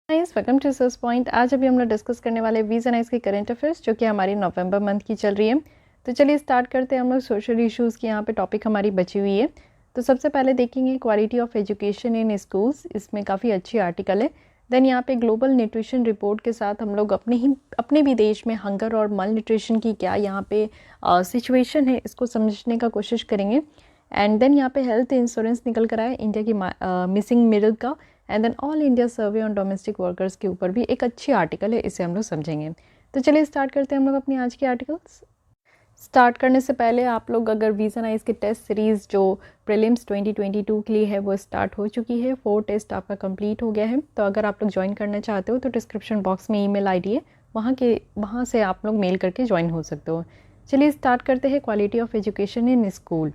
Nice, welcome to resource point. आज अभी हम लोग डिस्कस करने वाले वीज़ एंड की करंट अफेयर्स जो कि हमारी नवंबर मंथ की चल रही है। तो चलिए स्टार्ट करते हैं। हम लोग सोशल इश्यूज़ की यहाँ पे टॉपिक हमारी बची हुई है। तो सबसे पहले देखेंगे quality of education in schools, इसमें काफ़ी अच्छी आर्टिकल है। देन यहाँ पे ग्लोबल न्यूट्रिशन रिपोर्ट के साथ हम लोग अपने भी देश में हंगर और मल न्यूट्रिशन की क्या यहाँ पे सिचुएशन है इसको समझने का कोशिश करेंगे। एंड देन यहाँ पे हेल्थ इंश्योरेंस निकल कर आया इंडिया की मिसिंग मिडल का। And then all India survey on domestic workers के ऊपर भी एक अच्छी आर्टिकल है, इसे हम लोग समझेंगे। तो चलिए स्टार्ट करते हैं हम लोग अपनी आज की आर्टिकल्स। स्टार्ट करने से पहले आप लोग अगर वीज़ा नाइस की टेस्ट सीरीज़ जो प्रीलिम्स 2022 के लिए है वो स्टार्ट हो चुकी है। 4 टेस्ट आपका कंप्लीट हो गया है। तो अगर आप लोग ज्वाइन करना चाहते हो तो डिस्क्रिप्शन बॉक्स में ईमेल आईडी है, वहाँ से आप लोग मेल करके ज्वाइन हो सकते हो। चलिए स्टार्ट करते हैं quality of education in school.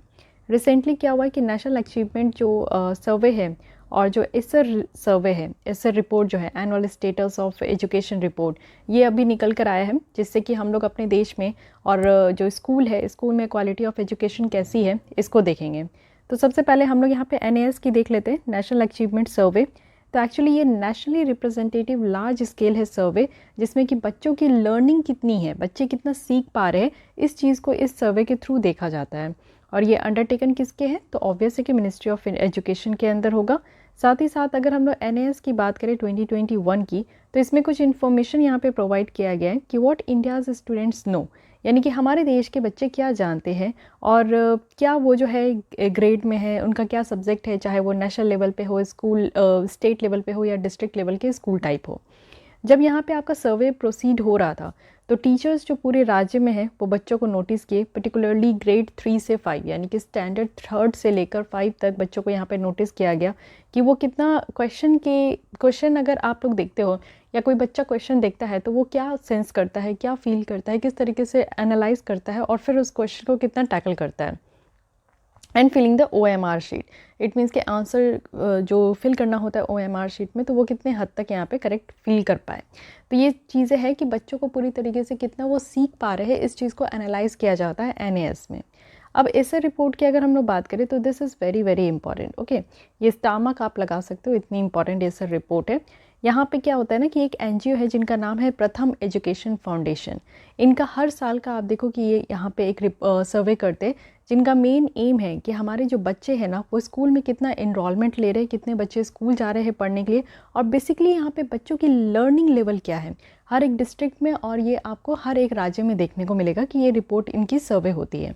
Recently क्या हुआ है कि नेशनल अचीवमेंट जो सर्वे है और जो एसर सर्वे है, एसर रिपोर्ट जो है annual status of education report, ये अभी निकल कर आया है, जिससे कि हम लोग अपने देश में और जो स्कूल है, स्कूल में क्वालिटी ऑफ एजुकेशन कैसी है इसको देखेंगे। तो सबसे पहले हम लोग यहाँ पे एनएएस की देख लेते हैं, नेशनल अचीवमेंट सर्वे। तो एक्चुअली ये नेशनली रिप्रेजेंटेटिव लार्ज स्केल है सर्वे, जिसमें कि बच्चों की लर्निंग कितनी है, बच्चे कितना सीख पा रहे हैं, इस चीज़ को इस सर्वे के थ्रू देखा जाता है। और ये अंडरटेकन किसके हैं, तो ऑब्वियस है कि मिनिस्ट्री ऑफ एजुकेशन के अंदर होगा। साथ ही साथ अगर हम लोग एनएएस की बात करें 2021 की, तो इसमें कुछ इन्फॉर्मेशन यहाँ पे प्रोवाइड किया गया है कि व्हाट इंडियाज़ स्टूडेंट्स नो, यानी कि हमारे देश के बच्चे क्या जानते हैं और क्या वो जो है ग्रेड में है, उनका क्या सब्जेक्ट है, चाहे वो नेशनल लेवल पे हो, स्कूल स्टेट लेवल पे हो या डिस्ट्रिक्ट लेवल के स्कूल टाइप हो। जब यहाँ पे आपका सर्वे प्रोसीड हो रहा था तो टीचर्स जो पूरे राज्य में है वो बच्चों को नोटिस किए, पर्टिकुलरली ग्रेड 3 से 5 यानी कि स्टैंडर्ड 3 से लेकर 5 तक बच्चों को यहाँ पे नोटिस किया गया कि वो कितना क्वेश्चन अगर आप लोग देखते हो या कोई बच्चा क्वेश्चन देखता है तो वो क्या सेंस करता है, क्या फील करता है, किस तरीके से एनालाइज करता है और फिर उस क्वेश्चन को कितना टैकल करता है। And filling the OMR sheet, it means के आंसर जो फिल करना होता है OMR शीट में, तो वो कितने हद तक यहाँ पे करेक्ट फिल कर पाए। तो ये चीज़ें हैं कि बच्चों को पूरी तरीके से कितना वो सीख पा रहे हैं, इस चीज़ को एनालाइज किया जाता है एनएएस में। अब ऐसे रिपोर्ट की अगर हम लोग बात करें तो this is very very important. Okay, ये स्टार मार्क आप लगा सकते हो, इतनी इंपॉर्टेंट ऐसा रिपोर्ट है। यहाँ पे क्या होता है ना कि एक एनजीओ है जिनका नाम है प्रथम एजुकेशन फाउंडेशन। इनका हर साल का आप देखो कि ये यहाँ पे एक सर्वे करते हैं, जिनका मेन एम है कि हमारे जो बच्चे हैं ना वो स्कूल में कितना इनरोलमेंट ले रहे हैं, कितने बच्चे स्कूल जा रहे हैं पढ़ने के लिए, और बेसिकली यहाँ पे बच्चों की लर्निंग लेवल क्या है हर एक डिस्ट्रिक्ट में, और ये आपको हर एक राज्य में देखने को मिलेगा कि ये रिपोर्ट इनकी सर्वे होती है।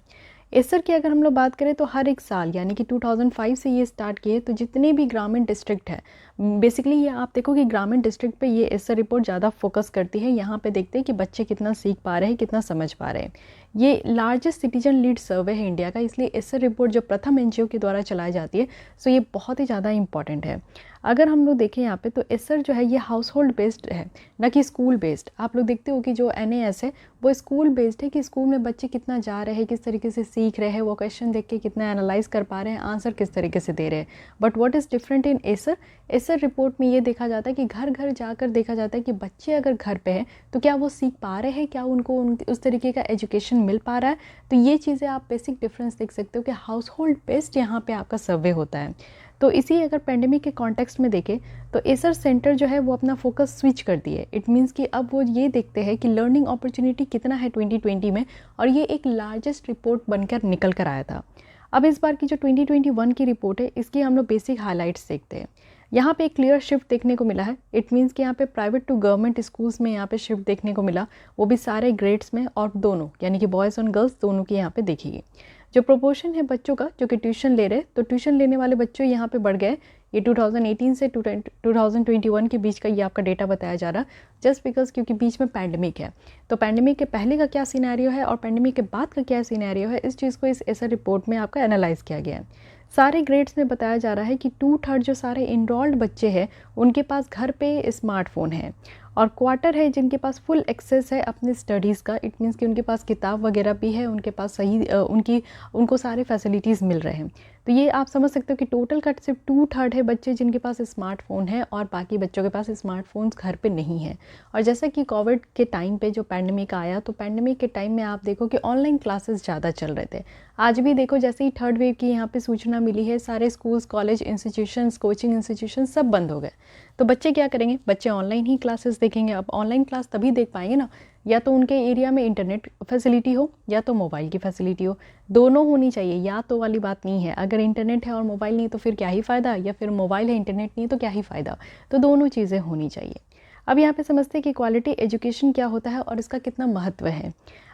एसर की अगर हम लोग बात करें तो हर एक साल यानी कि 2005 से ये स्टार्ट किए, तो जितने भी ग्रामीण डिस्ट्रिक्ट है, बेसिकली ये आप देखो कि ग्रामीण डिस्ट्रिक्ट पे ये एसर रिपोर्ट ज़्यादा फोकस करती है। यहाँ पे देखते हैं कि बच्चे कितना सीख पा रहे हैं, कितना समझ पा रहे हैं। ये लार्जेस्ट सिटीजन लीड सर्वे है इंडिया का, इसलिए एसर रिपोर्ट जो प्रथम एनजीओ के द्वारा चलाई जाती है, सो ये बहुत ही ज़्यादा इंपॉर्टेंट है। अगर हम लोग देखें यहाँ पे तो एसर जो है ये हाउस होल्ड बेस्ड है, ना कि स्कूल बेस्ड। आप लोग देखते हो कि जो एनएएस है वो स्कूल बेस्ड है, कि स्कूल में बच्चे कितना जा रहे हैं, किस तरीके से सीख रहे हैं, वो क्वेश्चन देख के कितना एनालाइज कर पा रहे हैं, आंसर किस तरीके से दे रहे हैं। But what is different in Acer, Acer report में ये देखा जाता है कि घर घर जाकर देखा जाता है कि बच्चे अगर घर पे हैं तो क्या वो सीख पा रहे हैं, क्या उनको उस तरीके का एजुकेशन मिल पा रहा है। तो ये चीज़ें आप बेसिक डिफरेंस देख सकते हो कि हाउस होल्ड बेस्ड यहाँ पे आपका सर्वे होता है। तो इसी अगर पेंडेमिक के कॉन्टेक्स्ट में देखें तो एसर सेंटर जो है वो अपना फोकस स्विच कर दिए। इट मीन्स कि अब वो ये देखते हैं कि लर्निंग अपॉर्चुनिटी कितना है 2020 में, और ये एक लार्जेस्ट रिपोर्ट बनकर निकल कर आया था। अब इस बार की जो 2021 की रिपोर्ट है, इसकी हम लोग बेसिक हाइलाइट्स देखते हैं। यहाँ पे एक क्लियर शिफ्ट देखने को मिला है। इट मीन्स कि यहाँ पे प्राइवेट टू गवर्नमेंट स्कूल्स में यहाँ पे शिफ्ट देखने को मिला, वो भी सारे ग्रेड्स में, और दोनों यानी कि बॉयज़ और गर्ल्स दोनों की यहाँ पे देखी गई। जो प्रोपोर्शन है बच्चों का जो कि ट्यूशन ले रहे, तो ट्यूशन लेने वाले बच्चों यहाँ पे बढ़ गए। ये 2018 से 2021 के बीच का ये आपका डेटा बताया जा रहा, जस्ट बिकॉज क्योंकि बीच में पैंडमिक है। तो पैंडमिक के पहले का क्या सिनेरियो है और पैंडमिक के बाद का क्या सिनेरियो है, इस चीज़ को इस एसर रिपोर्ट में आपका एनालाइज किया गया है। सारे ग्रेड्स में बताया जा रहा है कि 2/3 जो सारे इनरोल्ड बच्चे हैं उनके पास घर पे स्मार्टफोन है, और क्वार्टर है जिनके पास फुल एक्सेस है अपने स्टडीज़ का। इट मीन्स कि उनके पास किताब वगैरह भी है, उनके पास सही उनको सारे फैसिलिटीज़ मिल रहे हैं। तो ये आप समझ सकते हो कि टोटल का सिर्फ 2/3 है बच्चे जिनके पास स्मार्टफ़ोन है और बाकी बच्चों के पास स्मार्टफ़ोन्स घर पे नहीं है। और जैसा कि कोविड के टाइम पे जो पैंडेमिक आया, तो पैंडेमिक के टाइम में आप देखो कि ऑनलाइन क्लासेस ज़्यादा चल रहे थे। आज भी देखो जैसे ही थर्ड वेव की यहाँ पे सूचना मिली है, सारे schools, college, institutions, coaching institution सब बंद हो गए। तो बच्चे क्या करेंगे? बच्चे ऑनलाइन ही क्लासेस देखेंगे। अब ऑनलाइन क्लास तभी देख पाएंगे ना, या तो उनके एरिया में इंटरनेट फैसिलिटी हो या तो मोबाइल की फैसिलिटी हो। दोनों होनी चाहिए, या तो वाली बात नहीं है। अगर इंटरनेट है और मोबाइल नहीं तो फिर क्या ही फ़ायदा, या फिर मोबाइल है इंटरनेट नहीं तो क्या ही फ़ायदा। तो दोनों चीज़ें होनी चाहिए। अब यहाँ पे समझते हैं कि क्वालिटी एजुकेशन क्या होता है और इसका कितना महत्व है।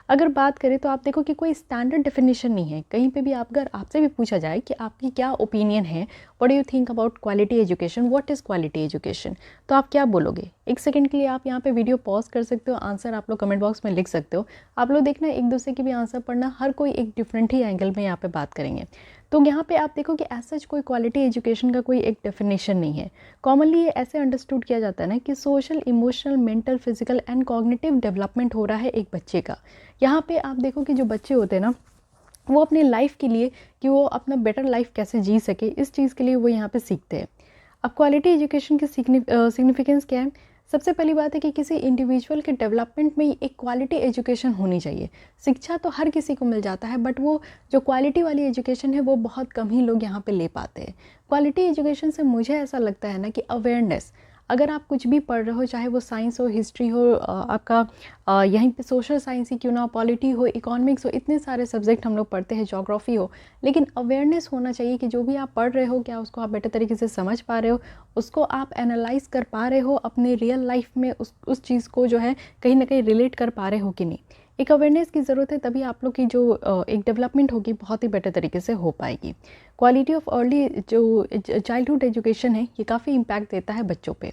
अगर बात करें तो आप देखो कि कोई स्टैंडर्ड डेफिनेशन नहीं है। कहीं पे भी आप अगर आपसे भी पूछा जाए कि आपकी क्या ओपिनियन है, what do you think about quality education, what is quality education, तो आप क्या बोलोगे? एक सेकंड के लिए आप यहाँ पे वीडियो पॉज कर सकते हो, आंसर आप लोग कमेंट बॉक्स में लिख सकते हो। आप लोग देखना, एक दूसरे की भी आंसर पढ़ना, हर कोई एक डिफरेंट ही एंगल में यहाँ पे बात करेंगे। तो यहाँ पे आप देखो कि ऐसा कोई क्वालिटी एजुकेशन का कोई एक डेफिनेशन नहीं है। कॉमनली ये ऐसे अंडरस्टूड किया जाता है ना कि social, emotional, mental, physical and cognitive development हो रहा है एक बच्चे का। यहाँ पे आप देखो कि जो बच्चे होते हैं ना, वो अपने लाइफ के लिए, कि वो अपना बेटर लाइफ कैसे जी सके, इस चीज़ के लिए वो यहाँ पे सीखते हैं। अब क्वालिटी एजुकेशन की सिग्निफिकेंस क्या है? सबसे पहली बात है कि किसी इंडिविजुअल के डेवलपमेंट में एक क्वालिटी एजुकेशन होनी चाहिए। शिक्षा तो हर किसी को मिल जाता है, बट वो जो क्वालिटी वाली एजुकेशन है वो बहुत कम ही लोग यहाँ पे ले पाते हैं। क्वालिटी एजुकेशन से मुझे ऐसा लगता है ना कि अवेयरनेस, अगर आप कुछ भी पढ़ रहे हो, चाहे वो साइंस हो, हिस्ट्री हो, आपका यहीं पे सोशल साइंस ही क्यों ना, पॉलिटी हो, इकोनॉमिक्स हो, इतने सारे सब्जेक्ट हम लोग पढ़ते हैं, ज्योग्राफी हो, लेकिन अवेयरनेस होना चाहिए कि जो भी आप पढ़ रहे हो, क्या उसको आप बेटर तरीके से समझ पा रहे हो, उसको आप एनालाइज कर पा रहे हो अपने रियल लाइफ में, उस चीज़ को जो है कहीं ना कहीं रिलेट कर पा रहे हो कि नहीं। एक अवेयरनेस की ज़रूरत है, तभी आप लोग की जो एक डेवलपमेंट होगी बहुत ही बेटर तरीके से हो पाएगी। क्वालिटी ऑफ अर्ली जो चाइल्डहुड एजुकेशन है, ये काफ़ी इम्पैक्ट देता है बच्चों पे।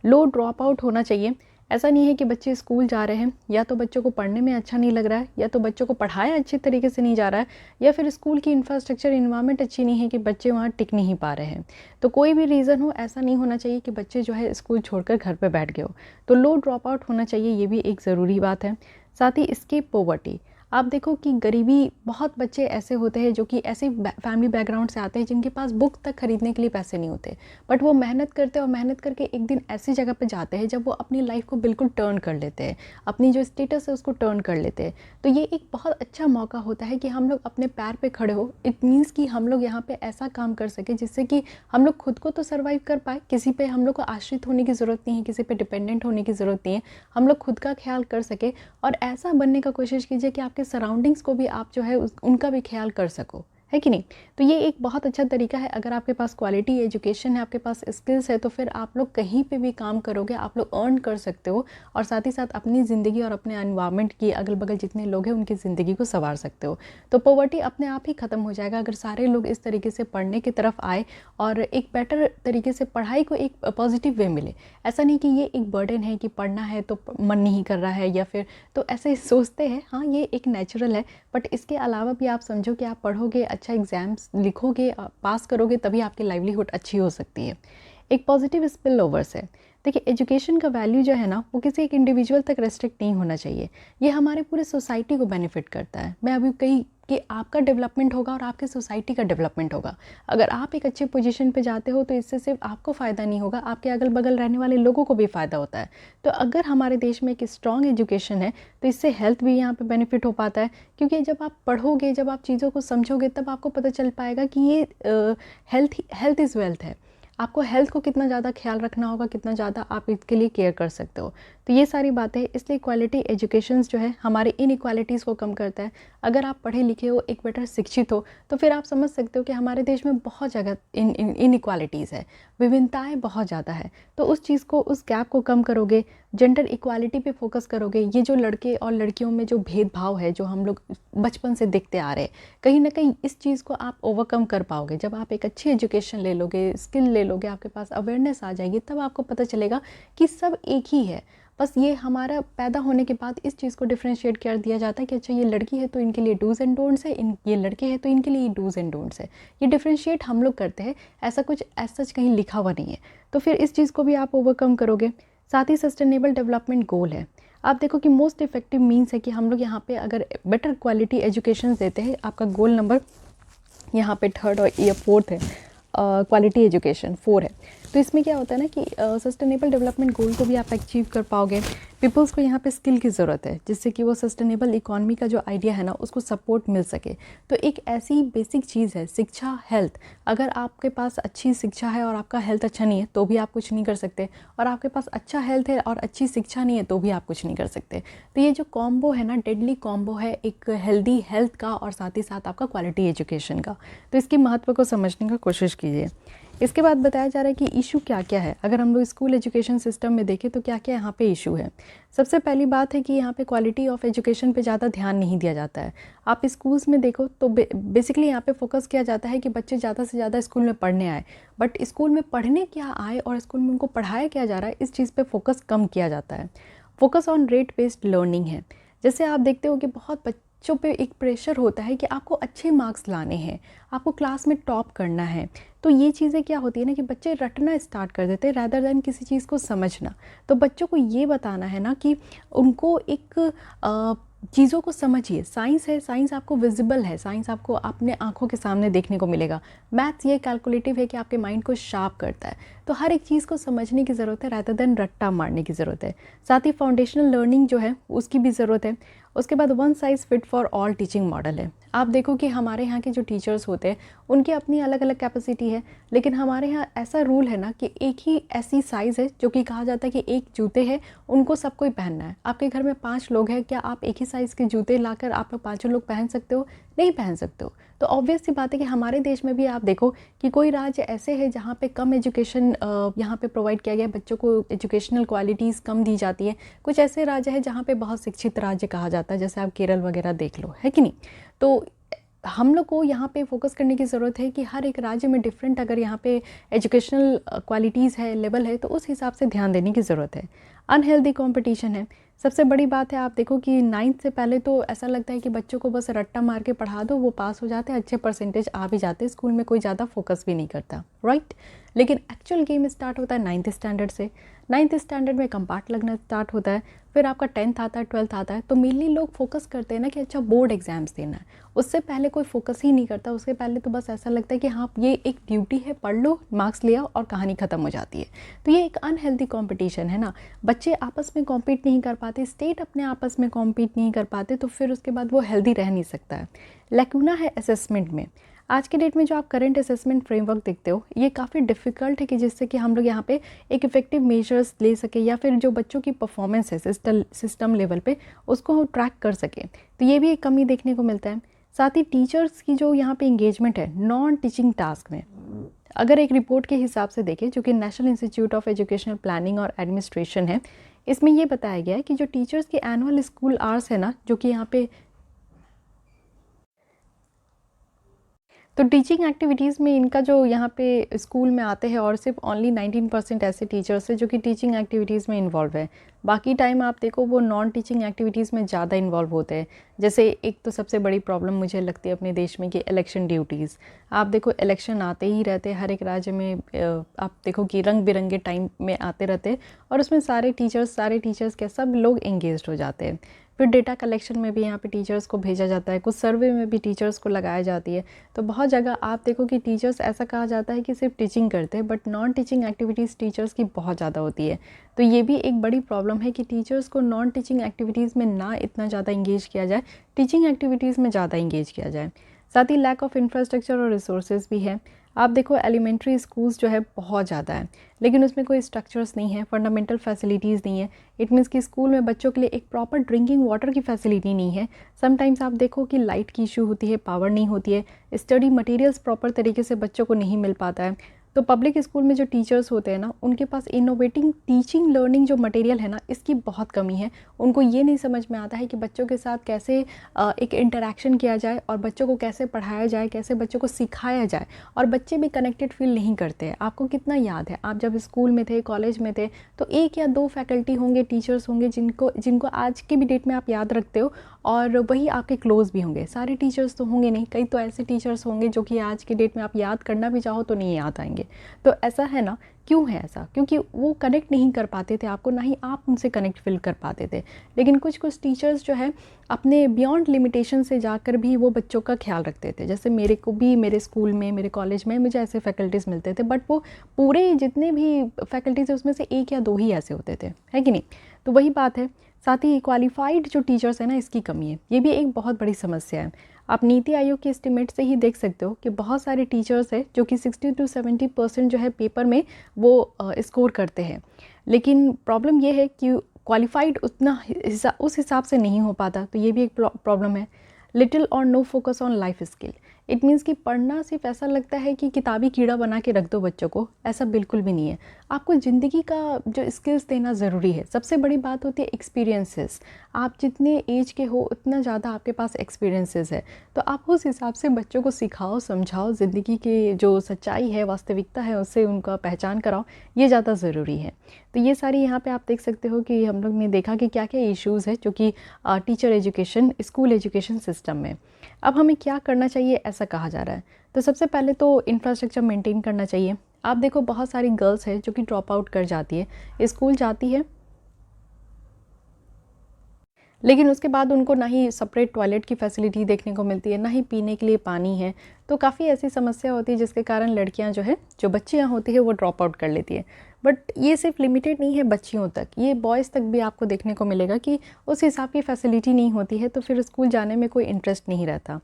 लो ड्रॉप आउट होना चाहिए। ऐसा नहीं है कि बच्चे स्कूल जा रहे हैं, या तो बच्चों को पढ़ने में अच्छा नहीं लग रहा है, या तो बच्चों को पढ़ाया अच्छे तरीके से नहीं जा रहा है, या फिर स्कूल की इंफ्रास्ट्रक्चर इन्वायरमेंट अच्छी नहीं है कि बच्चे वहाँ टिक नहीं पा रहे हैं। तो कोई भी रीज़न हो, ऐसा नहीं होना चाहिए कि बच्चे जो है स्कूल छोड़कर घर पे बैठ गए हो। तो लो ड्रॉप आउट होना चाहिए, ये भी एक ज़रूरी बात है। साथ ही एस्केप पॉवर्टी। आप देखो कि गरीबी, बहुत बच्चे ऐसे होते हैं जो कि ऐसे फैमिली बैकग्राउंड से आते हैं जिनके पास बुक तक खरीदने के लिए पैसे नहीं होते, बट वो मेहनत करते हैं और मेहनत करके एक दिन ऐसी जगह पे जाते हैं जब वो अपनी लाइफ को बिल्कुल टर्न कर लेते हैं, अपनी जो स्टेटस है उसको टर्न कर लेते हैं। तो ये एक बहुत अच्छा मौका होता है कि हम लोग अपने पैर पे खड़े हो। इट मीन्स कि हम लोग यहाँ पे ऐसा काम कर सके जिससे कि हम लोग खुद को तो सर्वाइव कर पाए, किसी पे हम लोग को आश्रित होने की ज़रूरत नहीं है, किसी पे डिपेंडेंट होने की ज़रूरत नहीं है, हम लोग खुद का ख्याल कर सके। और ऐसा बनने का कोशिश कीजिए कि आपके सराउंडिंग्स को भी आप जो है उनका भी ख्याल कर सको, है कि नहीं। तो ये एक बहुत अच्छा तरीका है। अगर आपके पास क्वालिटी एजुकेशन है, आपके पास स्किल्स है, तो फिर आप लोग कहीं पे भी काम करोगे, आप लोग अर्न कर सकते हो, और साथ ही साथ अपनी ज़िंदगी और अपने एनवायरनमेंट की, अगल बगल जितने लोग हैं उनकी ज़िंदगी को संवार सकते हो। तो पॉवर्टी अपने आप ही ख़त्म हो जाएगा अगर सारे लोग इस तरीके से पढ़ने की तरफ आए और एक बेटर तरीके से पढ़ाई को एक पॉजिटिव वे मिले। ऐसा नहीं कि ये एक बर्डन है कि पढ़ना है तो मन नहीं कर रहा है, या फिर तो ऐसे सोचते हैं। हाँ, ये एक नेचुरल है, बट इसके अलावा भी आप समझो कि आप पढ़ोगे, अच्छा एग्ज़ाम्स लिखोगे, पास करोगे, तभी आपकी लाइवलीहुड अच्छी हो सकती है। एक पॉजिटिव स्पिल ओवर्स है। देखिए, एजुकेशन का वैल्यू जो है ना, वो किसी एक इंडिविजुअल तक रेस्ट्रिक्ट नहीं होना चाहिए। ये हमारे पूरे सोसाइटी को बेनिफिट करता है। मैं अभी कही कि आपका डेवलपमेंट होगा और आपके सोसाइटी का डेवलपमेंट होगा। अगर आप एक अच्छे पोजीशन पे जाते हो तो इससे सिर्फ आपको फ़ायदा नहीं होगा, आपके अगल बगल रहने वाले लोगों को भी फ़ायदा होता है। तो अगर हमारे देश में एक स्ट्रॉन्ग एजुकेशन है तो इससे हेल्थ भी यहाँ पे बेनिफिट हो पाता है, क्योंकि जब आप पढ़ोगे, जब आप चीज़ों को समझोगे, तब आपको पता चल पाएगा कि ये हेल्थ इज़ वेल्थ है। आपको हेल्थ को कितना ज़्यादा ख्याल रखना होगा, कितना ज़्यादा आप इसके लिए केयर कर सकते हो। तो ये सारी बातें, इसलिए क्वालिटी एजुकेशन जो है हमारे इनइक्वालिटीज़ को कम करता है। अगर आप पढ़े लिखे हो, एक बेटर शिक्षित हो, तो फिर आप समझ सकते हो कि हमारे देश में बहुत जगह इनइक्वालिटीज़ है, विभिन्नताएँ बहुत ज़्यादा है। तो उस चीज़ को, उस गैप को कम करोगे, जेंडर इक्वालिटी पे फोकस करोगे। ये जो लड़के और लड़कियों में जो भेदभाव है, जो हम लोग बचपन से देखते आ रहे हैं, कहीं ना कहीं इस चीज़ को आप ओवरकम कर पाओगे जब आप एक अच्छी एजुकेशन ले लोगे, स्किल ले लोगे, आपके पास अवेयरनेस आ जाएगी। तब आपको पता चलेगा कि सब एक ही है। बस ये हमारा पैदा होने के बाद इस चीज़ को डिफ्रेंशिएट कर दिया जाता है कि अच्छा, ये लड़की है तो इनके लिए डूज़ एंड डोंट्स है, ये लड़के हैं तो इनके लिए डूज़ एंड डोंट्स है। ये डिफ्रेंशिएट हम लोग करते हैं, ऐसा कुछ एज सच कहीं लिखा हुआ नहीं है। तो फिर इस चीज़ को भी आप ओवरकम करोगे। साथ ही सस्टेनेबल डेवलपमेंट गोल है। आप देखो कि मोस्ट इफेक्टिव मीन्स है कि हम लोग यहाँ पे अगर बेटर क्वालिटी एजुकेशन देते हैं, आपका गोल नंबर यहाँ पे 3rd और या 4th है, क्वालिटी एजुकेशन 4 है। तो इसमें क्या होता है ना कि सस्टेनेबल डेवलपमेंट गोल को भी आप अचीव कर पाओगे। पीपल्स को यहाँ पे स्किल की ज़रूरत है जिससे कि वो सस्टेनेबल इकॉनमी का जो आइडिया है ना उसको सपोर्ट मिल सके। तो एक ऐसी बेसिक चीज़ है शिक्षा, हेल्थ। अगर आपके पास अच्छी शिक्षा है और आपका हेल्थ अच्छा नहीं है तो भी आप कुछ नहीं कर सकते, और आपके पास अच्छा हेल्थ है और अच्छी शिक्षा नहीं है तो भी आप कुछ नहीं कर सकते। तो ये जो कॉम्बो है ना, डेडली कॉम्बो है एक हेल्दी हेल्थ का और साथ ही साथ आपका क्वालिटी एजुकेशन का। तो इसके महत्व को समझने का कोशिश कीजिए। इसके बाद बताया जा रहा है कि इशू क्या क्या है। अगर हम लोग स्कूल एजुकेशन सिस्टम में देखें तो क्या क्या यहाँ पे इशू है। सबसे पहली बात है कि यहाँ पे क्वालिटी ऑफ एजुकेशन पे ज़्यादा ध्यान नहीं दिया जाता है। आप स्कूल्स में देखो तो बेसिकली यहाँ पे फोकस किया जाता है कि बच्चे ज़्यादा से ज़्यादा स्कूल में पढ़ने आए, बट स्कूल में पढ़ने क्या आए और स्कूल में उनको पढ़ाया क्या जा रहा है इस चीज़ पर फोकस कम किया जाता है। Focus on rate based learning है। जैसे आप देखते हो कि बहुत बच्चों पे एक प्रेशर होता है कि आपको अच्छे मार्क्स लाने हैं, आपको क्लास में टॉप करना है। तो ये चीज़ें क्या होती है ना कि बच्चे रटना स्टार्ट कर देते हैं रैदर दैन किसी चीज़ को समझना। तो बच्चों को ये बताना है ना कि उनको एक चीज़ों को समझिए। साइंस है, साइंस आपको विजिबल है, साइंस आपको अपने आंखों के सामने देखने को मिलेगा। मैथ्स ये कैलकुलेटिव है कि आपके माइंड को शार्प करता है। तो हर एक चीज़ को समझने की ज़रूरत है रैदर दैन रट्टा मारने की ज़रूरत है। साथ ही फाउंडेशनल लर्निंग जो है उसकी भी ज़रूरत है। उसके बाद one size fit for all teaching model है। आप देखो कि हमारे यहाँ के जो टीचर्स होते हैं उनकी अपनी अलग अलग कैपेसिटी है, लेकिन हमारे यहाँ ऐसा रूल है ना कि एक ही ऐसी साइज़ है जो कि कहा जाता है कि एक जूते हैं उनको सबको ही पहनना है। आपके घर में 5 लोग हैं, क्या आप एक ही साइज़ के जूते लाकर आप लोग 5 लोग पहन सकते हो? नहीं पहन सकते हो। तो ऑब्वियस सी बात है कि हमारे देश में भी आप देखो कि कोई राज्य ऐसे है जहाँ पे कम एजुकेशन यहाँ पे प्रोवाइड किया गया है, बच्चों को एजुकेशनल क्वालिटीज़ कम दी जाती है। कुछ ऐसे राज्य है जहाँ पे बहुत शिक्षित राज्य कहा जाता है, जैसे आप केरल वगैरह देख लो, है कि नहीं। तो हम लोग को यहाँ पे फोकस करने की ज़रूरत है कि हर एक राज्य में डिफरेंट अगर यहाँ पे एजुकेशनल क्वालिटीज़ है, लेवल है, तो उस हिसाब से ध्यान देने की ज़रूरत है। अनहेल्दी कंपटीशन है। सबसे बड़ी बात है, आप देखो कि 9th से पहले तो ऐसा लगता है कि बच्चों को बस रट्टा मार के पढ़ा दो, वो पास हो जाते हैं, अच्छे परसेंटेज आ भी जाते हैं, स्कूल में कोई ज़्यादा फोकस भी नहीं करता, राइट। लेकिन एक्चुअल गेम स्टार्ट होता है 9th स्टैंडर्ड से। 9th स्टैंडर्ड में कंपार्ट लगना स्टार्ट होता है, फिर आपका 10th आता है, 12th आता है। तो मेनली लोग फोकस करते हैं ना कि अच्छा बोर्ड एग्जाम्स देना है, उससे पहले कोई फोकस ही नहीं करता। उसके पहले तो बस ऐसा लगता है कि हाँ ये एक ड्यूटी है, पढ़ लो, मार्क्स लिया और कहानी ख़त्म हो जाती है। तो ये एक अनहेल्दी कॉम्पिटिशन है ना। बच्चे आपस में कॉम्पीट नहीं कर पाते, स्टेट अपने आपस में कॉम्पीट नहीं कर पाते, तो फिर उसके बाद वो हेल्दी रह नहीं सकता है। लैक्यूना है असेसमेंट में। आज के डेट में जो आप करंट असेसमेंट फ्रेमवर्क देखते हो ये काफ़ी डिफ़िकल्ट है कि जिससे कि हम लोग यहाँ पे एक इफ़ेक्टिव मेजर्स ले सके या फिर जो बच्चों की परफॉर्मेंस है सिस्टम लेवल पे उसको ट्रैक कर सके। तो ये भी एक कमी देखने को मिलता है। साथ ही टीचर्स की जो यहाँ पे इंगेजमेंट है नॉन टीचिंग टास्क में, अगर एक रिपोर्ट के हिसाब से देखें जो कि national institute of educational planning और एडमिनिस्ट्रेशन है, इसमें ये बताया गया है कि जो टीचर्स के एनुअल स्कूल आवर्स है ना, जो कि यहाँ पे तो टीचिंग एक्टिविटीज़ में इनका जो यहाँ पे स्कूल में आते हैं और सिर्फ ओनली 19% ऐसे टीचर्स हैं जो कि टीचिंग एक्टिविटीज़ में इन्वॉल्व है। बाकी टाइम आप देखो वो नॉन टीचिंग एक्टिविटीज़ में ज़्यादा इन्वॉल्व होते हैं। जैसे एक तो सबसे बड़ी प्रॉब्लम मुझे लगती है अपने देश में कि इलेक्शन ड्यूटीज़। आप देखो इलेक्शन आते ही रहते हैं हर एक राज्य में, आप देखो कि रंग बिरंगे टाइम में आते रहते हैं और उसमें सारे टीचर्स के सब लोग एंगेज्ड हो जाते हैं। फिर डेटा कलेक्शन में भी यहाँ पे टीचर्स को भेजा जाता है, कुछ सर्वे में भी टीचर्स को लगाया जाती है। तो बहुत जगह आप देखो कि टीचर्स ऐसा कहा जाता है कि सिर्फ टीचिंग करते हैं, but non teaching activities teachers की बहुत ज़्यादा होती है। तो ये भी एक बड़ी प्रॉब्लम है कि टीचर्स को नॉन टीचिंग एक्टिविटीज़ में ना इतना ज़्यादा इंगेज किया जाए, टीचिंग एक्टिविटीज़ में ज़्यादा इंगेज किया जाए। साथ ही लैक ऑफ इंफ्रास्ट्रक्चर और रिसोर्सेज भी है। आप देखो एलिमेंट्री स्कूल्स जो है बहुत ज़्यादा है, लेकिन उसमें कोई स्ट्रक्चर्स नहीं है, फंडामेंटल फैसिलिटीज़ नहीं है। इट मीन्स कि स्कूल में बच्चों के लिए एक प्रॉपर ड्रिंकिंग वाटर की फैसिलिटी नहीं है। समटाइम्स आप देखो कि लाइट की इशू होती है, पावर नहीं होती है, स्टडी मटेरियल्स प्रॉपर तरीके से बच्चों को नहीं मिल पाता है। तो पब्लिक स्कूल में जो टीचर्स होते हैं ना, उनके पास इनोवेटिंग टीचिंग लर्निंग जो मटेरियल है ना, इसकी बहुत कमी है। उनको ये नहीं समझ में आता है कि बच्चों के साथ कैसे एक इंटरेक्शन किया जाए और बच्चों को कैसे पढ़ाया जाए, कैसे बच्चों को सिखाया जाए, और बच्चे भी कनेक्टेड फील नहीं करते हैं। आपको कितना याद है, आप जब स्कूल में थे, कॉलेज में थे, तो 1 या 2 फैकल्टी होंगे, टीचर्स होंगे जिनको आज के भी डेट में आप याद रखते हो और वही आपके क्लोज़ भी होंगे। सारे टीचर्स तो होंगे नहीं, कई तो ऐसे टीचर्स होंगे जो कि आज की डेट में आप याद करना भी चाहो तो नहीं याद आएंगे। तो ऐसा है ना क्यों है ऐसा? क्योंकि वो कनेक्ट नहीं कर पाते थे आपको, ना ही आप उनसे कनेक्ट फ़ील कर पाते थे। लेकिन कुछ-कुछ टीचर्स जो है अपने बियॉन्ड लिमिटेशन से जाकर भी वो बच्चों का ख़्याल रखते थे। जैसे मेरे को भी मेरे स्कूल में, मेरे कॉलेज में मुझे ऐसे फैकल्टीज़ मिलते थे, बट वो पूरे जितने भी फैकल्टीज़ हैं उसमें से 1 या 2 ही ऐसे होते थे, है कि नहीं? तो वही बात है। साथ ही क्वालिफ़ाइड जो टीचर्स हैं ना, इसकी कमी है। ये भी एक बहुत बड़ी समस्या है। आप नीति आयोग के एस्टीमेट से ही देख सकते हो कि बहुत सारे टीचर्स हैं जो कि 60 to 70% जो है पेपर में वो स्कोर करते हैं। लेकिन प्रॉब्लम ये है कि क्वालिफ़ाइड उतना उस हिसाब से नहीं हो पाता, तो ये भी एक प्रॉब्लम है। लिटिल और no focus on life skill. It means कि पढ़ना सिर्फ ऐसा लगता है कि किताबी कीड़ा बना के रख दो बच्चों को, ऐसा बिल्कुल भी नहीं है। आपको ज़िंदगी का जो स्किल्स देना ज़रूरी है। सबसे बड़ी बात होती है एक्सपीरियंसेस। आप जितने एज के हो उतना ज़्यादा आपके पास एक्सपीरियंसेस है, तो आप उस हिसाब से बच्चों को सिखाओ, समझाओ, ज़िंदगी की जो सच्चाई है, वास्तविकता है, उससे उनका पहचान कराओ, ये ज़्यादा ज़रूरी है। तो ये सारी यहाँ पे आप देख सकते हो कि हम लोग ने देखा कि क्या-क्या इश्यूज़ है जो कि teacher education, school education system में। अब हमें क्या करना चाहिए, ऐसा कहा जा रहा है। तो सबसे पहले तो इंफ्रास्ट्रक्चर मेंटेन करना चाहिए। आप देखो बहुत सारी गर्ल्स हैं जो कि ड्रॉप आउट कर जाती है, स्कूल जाती है, लेकिन उसके बाद उनको ना ही सेपरेट टॉयलेट की फैसिलिटी देखने को मिलती है, ना ही पीने के लिए पानी है। तो काफ़ी ऐसी समस्या होती है जिसके कारण लड़कियां जो है, जो बच्चियां होती है, वो ड्रॉप आउट कर लेती है। बट ये सिर्फ लिमिटेड नहीं है बच्चियों तक, ये बॉयज़ तक भी आपको देखने को मिलेगा कि उस हिसाब की फैसिलिटी नहीं होती है, तो फिर स्कूल जाने में कोई इंटरेस्ट नहीं रहता।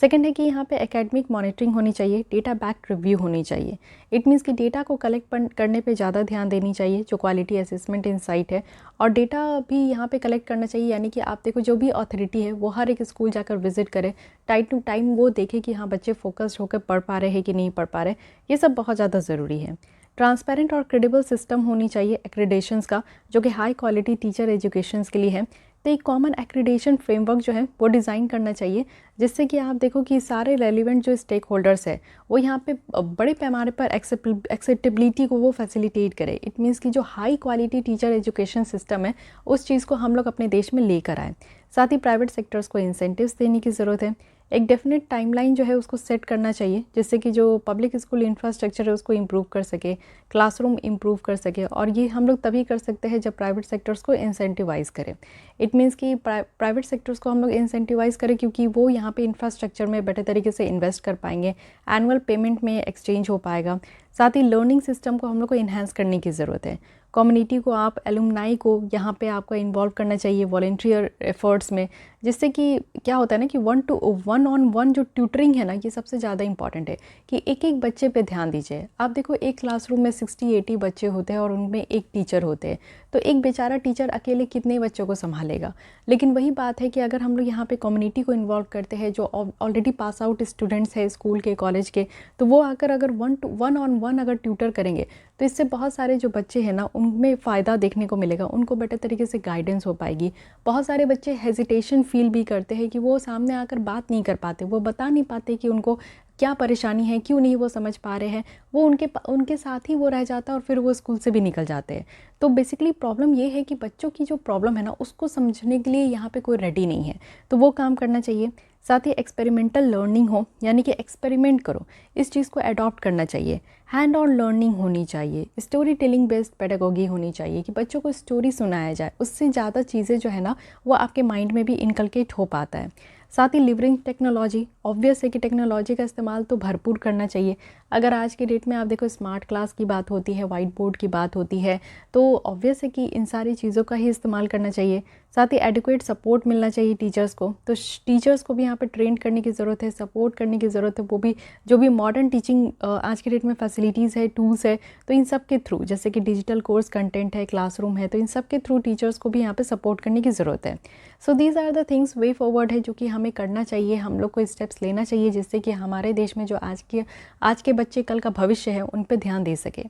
सेकंड है कि यहाँ पे एकेडमिक मॉनिटरिंग होनी चाहिए, डेटा बैक रिव्यू होनी चाहिए। इट मीन्स कि डेटा को कलेक्ट करने पे ज़्यादा ध्यान देनी चाहिए, जो क्वालिटी असेसमेंट इनसाइट है, और डेटा भी यहाँ पे कलेक्ट करना चाहिए। यानी कि आप देखो जो भी अथॉरिटी है वो हर एक स्कूल जाकर विजिट करे, टाइम टू टाइम वो देखे कि हाँ बच्चे फोकस्ड होकर पढ़ पा रहे हैं कि नहीं पढ़ पा रहे। ये सब बहुत ज़्यादा ज़रूरी है। ट्रांसपेरेंट और क्रेडिबल सिस्टम होनी चाहिए एक्रेडिशंस का, जो कि हाई क्वालिटी टीचर एजुकेशंस के लिए है। तो एक कॉमन एक्रीडेशन फ्रेमवर्क जो है वो डिज़ाइन करना चाहिए, जिससे कि आप देखो कि सारे रेलिवेंट जो स्टेक होल्डर्स है वो यहाँ पे बड़े पैमाने पर एक्सेप्टेबिलिटी को वो फैसिलिटेट करे। इट मीन्स कि जो high quality teacher education system है उस चीज़ को हम लोग अपने देश में लेकर आए। साथ ही प्राइवेट सेक्टर्स को इंसेंटिव्स देने की ज़रूरत है। एक डेफिनेट टाइमलाइन जो है उसको सेट करना चाहिए, जिससे कि जो पब्लिक स्कूल इंफ्रास्ट्रक्चर है उसको इम्प्रूव कर सके, क्लासरूम इम्प्रूव कर सके। और ये हम लोग तभी कर सकते हैं जब प्राइवेट सेक्टर्स को इंसेंटिवाइज़ करें। इट मीन्स कि प्राइवेट सेक्टर्स को हम लोग इंसेंटिवाइज़ करें, क्योंकि वो यहाँ पे इंफ्रास्ट्रक्चर में बेटर तरीके से इन्वेस्ट कर पाएंगे, एनुअल पेमेंट में एक्सचेंज हो पाएगा। साथ ही लर्निंग सिस्टम को हम लोग को इन्हांस करने की ज़रूरत है। कम्युनिटी को, आप एलुमनाई को यहाँ पे आपको इन्वॉल्व करना चाहिए वॉलंटियर एफर्ट्स में, जिससे कि क्या होता है ना कि 1-to-1 जो ट्यूटरिंग है ना, ये सबसे ज़्यादा इंपॉर्टेंट है कि एक एक बच्चे पे ध्यान दीजिए। आप देखो एक क्लासरूम में 60-80 बच्चे होते हैं और उनमें एक टीचर होते हैं, तो एक बेचारा टीचर अकेले कितने बच्चों को संभालेगा। लेकिन वही बात है कि अगर हम लोग यहाँ पे कम्युनिटी को इन्वॉल्व करते हैं, जो ऑलरेडी पास आउट स्टूडेंट्स हैं स्कूल के, कॉलेज के, तो वो आकर अगर 1-to-1 अगर ट्यूटर करेंगे तो इससे बहुत सारे जो बच्चे हैं ना उनमें फ़ायदा देखने को मिलेगा, उनको बेटर तरीके से गाइडेंस हो पाएगी। बहुत सारे बच्चे हेजिटेशन फील भी करते हैं कि वो सामने आकर बात नहीं कर पाते, वो बता नहीं पाते कि उनको क्या परेशानी है, क्यों नहीं वो समझ पा रहे हैं। वो उनके साथ ही वो रह जाता है और फिर वो स्कूल से भी निकल जाते हैं। तो बेसिकली प्रॉब्लम ये है कि बच्चों की जो प्रॉब्लम है ना उसको समझने के लिए यहाँ पे कोई रेडी नहीं है, तो वो काम करना चाहिए। साथ ही एक्सपेरिमेंटल लर्निंग हो, यानी कि एक्सपेरिमेंट करो, इस चीज़ को अडॉप्ट करना चाहिए। हैंड ऑन लर्निंग होनी चाहिए, स्टोरी टेलिंग बेस्ड पेडागोगी होनी चाहिए कि बच्चों को स्टोरी सुनाया जाए, उससे ज़्यादा चीज़ें जो है ना वो आपके माइंड में भी इनकलकेट हो पाता है। साथ ही लिवरिंग टेक्नोलॉजी, ऑब्वियस है कि टेक्नोलॉजी का इस्तेमाल तो भरपूर करना चाहिए। अगर आज की डेट में आप देखो स्मार्ट क्लास की बात होती है, वाइट बोर्ड की बात होती है, तो ऑब्वियस है कि इन सारी चीज़ों का ही इस्तेमाल करना चाहिए। साथ ही एडिक्वेट सपोर्ट मिलना चाहिए टीचर्स को, तो टीचर्स को भी यहाँ पे ट्रेन करने की ज़रूरत है, सपोर्ट करने की ज़रूरत है। वो भी जो भी मॉडर्न टीचिंग आज के डेट में फैसिलिटीज़ है, टूल्स है, तो इन सब के थ्रू, जैसे कि डिजिटल कोर्स कंटेंट है, क्लासरूम है, तो इन सब के थ्रू टीचर्स को भी यहाँ पे सपोर्ट करने की ज़रूरत है। So these are the things way forward है जो कि हमें करना चाहिए, हम लोग को स्टेप्स लेना चाहिए, जिससे कि हमारे देश में जो आज के बच्चे कल का भविष्य है उन पर ध्यान दे सके।